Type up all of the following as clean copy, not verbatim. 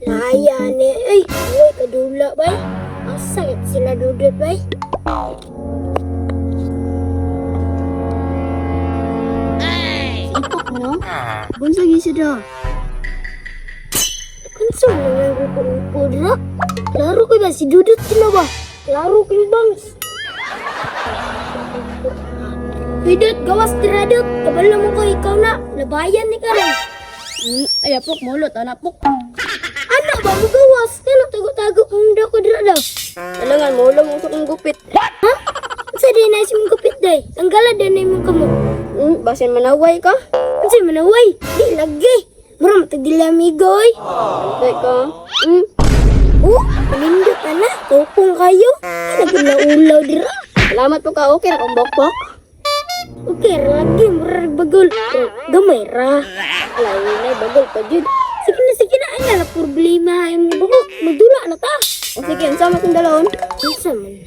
Laya ni. Ay, kadula bay. Asal sila dudut bay. Ipok no? Bunsa gisida. Kansa nang upo dira? Laro ko ba si dudut sila ba? Laro ko bangs. Dudut gawas dira dut. Kabalo mo ko ikaw na. Labayan ni karon. Ay apok mulot anak pok. Anak ba mo gawas? Kano tago-tago ang ko dira daw. Talangan mo lang usok ng gupit. Ha? Sa di na si mong gupit day. Tanggalan din na mong kamo. Basin manaway ka? Kasi manaway. Di lagi. Mura matagdila amigoy. Antay ka. Palindot ka na. Tupong kayo. Nagulaulaw dira. Salamat po ka. Okay na kang bakbak. Okay, lagi. Mura nagbagol. Gamay ra. Alayo na bagol pa dyan. Sige na. Ay na problema. Ay mo bako. Magdula na ta. O sige, ang sama kong dalawon. Ang sama na.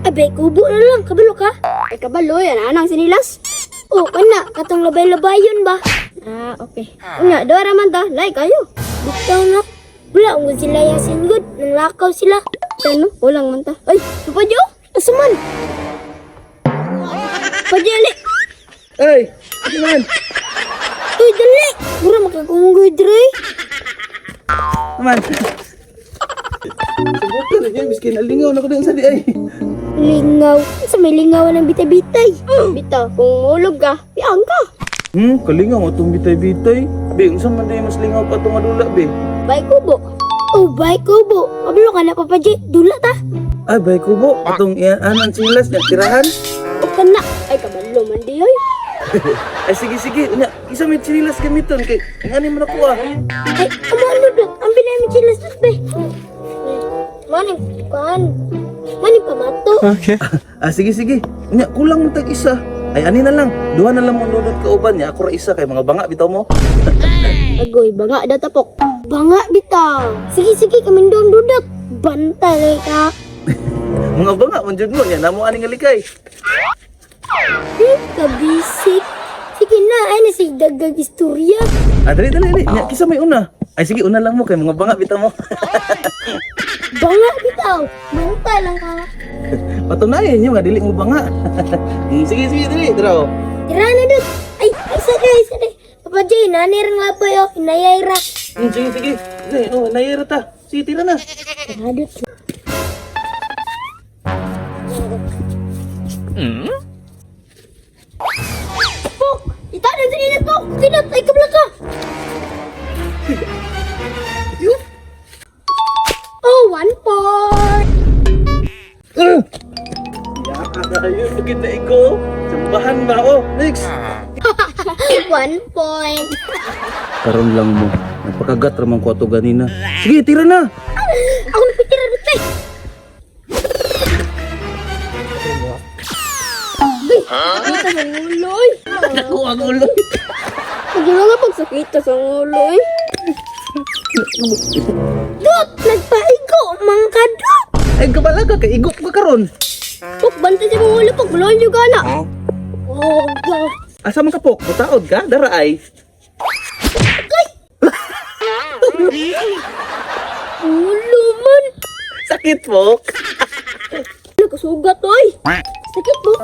Abay, kubo na lang. Kabalo ka? Ay, kabalo. Yan, anang sinilas. Oh, kana. Katong labay-labayon ba? Okay. Una, doa raman ta. Lay kayo. Bitaw na. Wala, ang sila yung singgod. Nang lakaw sila. Ano? Walang man ta. Ay, papadyo? Asuman. Papadyo, ali. Ay, asuman. Uy, dali. Mura makakunggoy, Dre. Aman. Subukan na dyan, miskin nalingaw na ko din sa di ay. Lingaw. Sa may lingaw ng bitay-bitay. Bitaw, kung mulog ka, piyang ka. Kalingaw mo itong bitay-bitay. Be, unsan man din mas lingaw pa itong madula, be. Bay kubo. Oh, bay kubo. Kabalo ka na, papadyo. Dula ta. Ay, bay ko po. Itong anan silas niya, tirahan. O kana. Ay, kabalo man di, oy. Ay, sige. Nya, isa may sinilas gamiton. Kay, ang ani mo na ko ah. Ay, ano dot? Ang binay mo chilas dot, be. Maning kan. Maning pamato. Okay. Sige. Nya, kulang mo tag isa. Ay, ani na lang. Duha na lang mo dudot ka uban niya. Ako ra isa kay mga banga bitaw mo. Agoy, banga datapok. Banga bitaw. Sige, kamindong dudot. Bantay ka. Mga banga, manjud mo niya. Namo ani nga likay. Kabisik. Sige na, ay na si daggag istorya. Dali. Nya, kisa may una. Ay, sige, una lang mo kay mga banga bitaw mo. Banga bitaw. Bantay lang ka. Patunayan niyo nga, dili mo banga. Sige, dali. Draw. Tira na dot. Ay, isa day. Papa Jay, nanir nga pa yo. Inayay ra. Sige. Nayera ta. Sige, tira na. Tira dot. Pok! Ita na sa init, Pok! Sinat! Ay, kabla ka! Oh, 1 point! Ayun, maganda na iko. Sambahan ba? Oh, next. 1 point! Karon lang mo. Napakagat ramang ko ato ganina. Sige, tira na. Ako napitira dito eh! Sakita sa nguloy! Naku, ang ulo. Pagdala nga pagsakita sa nguloy! Dot! Nagpaigo! Mga kadot! Ay, kabala ka. Kaigop ka karon. Pok, bantay sa mga ulo pag bulon yung gana! Oh, God! Asa man ka po? Butaod ka? Dara ay. Ulo man! Sakit po. Nagkasugat, oy! Sakit po!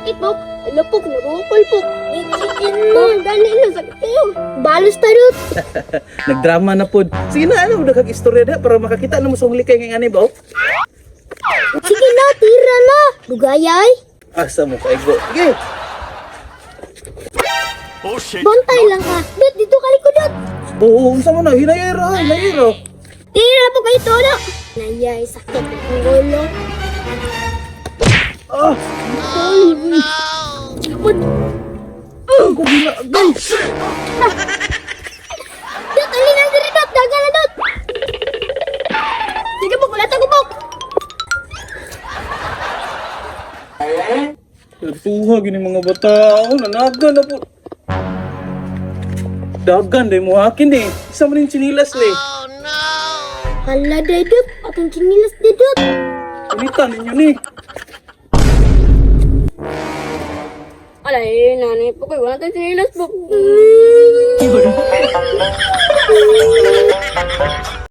Ano po? Narukol po! Ichikin mo! Dali na! Sakit kayo! Balos tarot! Nagdrama na po. Sige na, ano? Nakag-istorya na para makakita na mo sa huli kay ng ani ba? Sige na! Tira na! Dugayay! Asa mo kaigo? Sige. Bantay lang ka! Dot! Dito kalikudot! Oo, unsa mo na? Hinayera. Tira po kayo to na! Nayay! Sakit ang ulo! Ah! Kapag! Kabila. Guys! Dot! Alin ang diri dot! Daga na dot! Sige po! Wala tayo po! Tuha gini mga bata. Nanagan na po. Dagan day mo akin eh. Isa mo rin chinilas le. Hala day dot! Atong chinilas day dot! Sulitan ninyo ni. Alay, nanay po kayo. Wala tayong sinilas po.